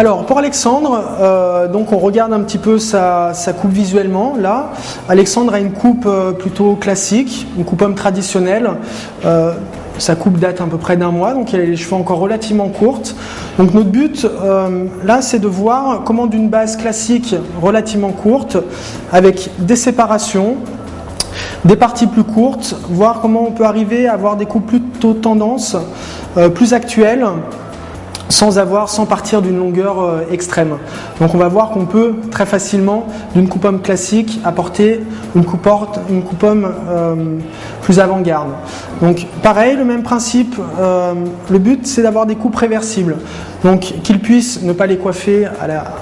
Alors pour Alexandre, donc on regarde un petit peu sa coupe visuellement. Là, Alexandre a une coupe plutôt classique, une coupe homme traditionnelle. Sa coupe date à peu près d'1 mois, donc il a les cheveux encore relativement courtes. Donc notre but là, c'est de voir comment d'une base classique relativement courte, avec des séparations, des parties plus courtes, voir comment on peut arriver à avoir des coupes plutôt tendance, plus actuelles, sans partir d'une longueur extrême. Donc on va voir qu'on peut très facilement, d'une coupe homme classique, apporter une coupe homme plus avant-garde. Donc pareil, le même principe, le but c'est d'avoir des coupes réversibles. Donc qu'il puisse ne pas les coiffer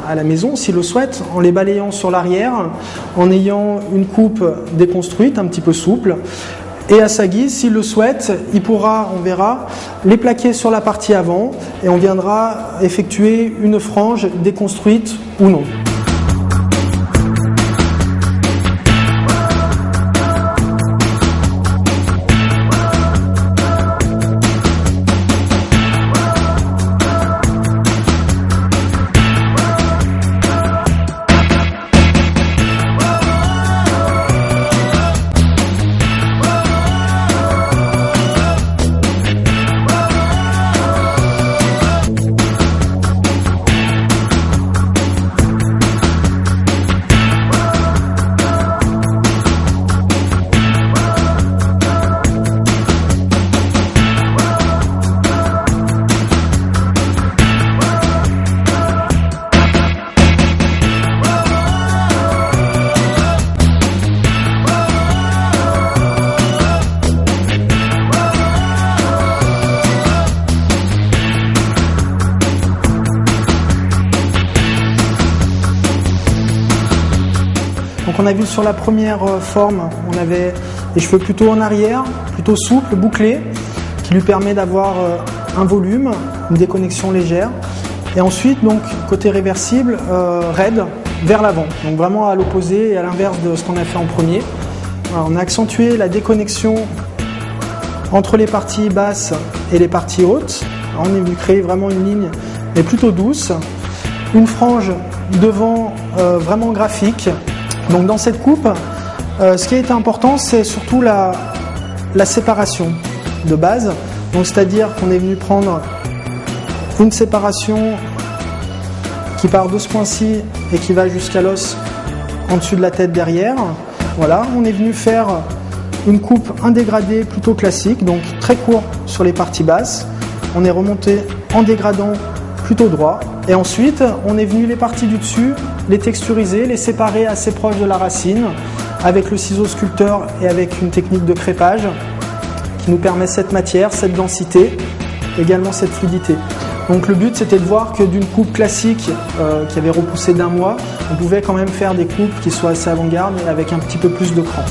à la maison s'il le souhaite, en les balayant sur l'arrière, en ayant une coupe déconstruite, un petit peu souple. Et à sa guise, s'il le souhaite, il pourra, on verra, les plaquer sur la partie avant et on viendra effectuer une frange déconstruite ou non. Donc on a vu sur la première forme, on avait les cheveux plutôt en arrière, plutôt souples, bouclés, qui lui permet d'avoir un volume, une déconnexion légère. Et ensuite, donc côté réversible, raide vers l'avant. Donc vraiment à l'opposé et à l'inverse de ce qu'on a fait en premier. Voilà, on a accentué la déconnexion entre les parties basses et les parties hautes. Alors, on est venu créer vraiment une ligne, mais plutôt douce. Une frange devant vraiment graphique. Donc dans cette coupe, ce qui a été important, c'est surtout la séparation de base. Donc c'est-à-dire qu'on est venu prendre une séparation qui part de ce point-ci et qui va jusqu'à l'os en dessus de la tête derrière. Voilà, on est venu faire une coupe, un dégradé plutôt classique, donc très court sur les parties basses. On est remonté en dégradant plutôt droit. Et ensuite, on est venu les parties du dessus, les texturiser, les séparer assez proches de la racine, avec le ciseau sculpteur et avec une technique de crépage qui nous permet cette matière, cette densité, également cette fluidité. Donc le but, c'était de voir que d'une coupe classique qui avait repoussé d'1 mois, on pouvait quand même faire des coupes qui soient assez avant-garde et avec un petit peu plus de cran.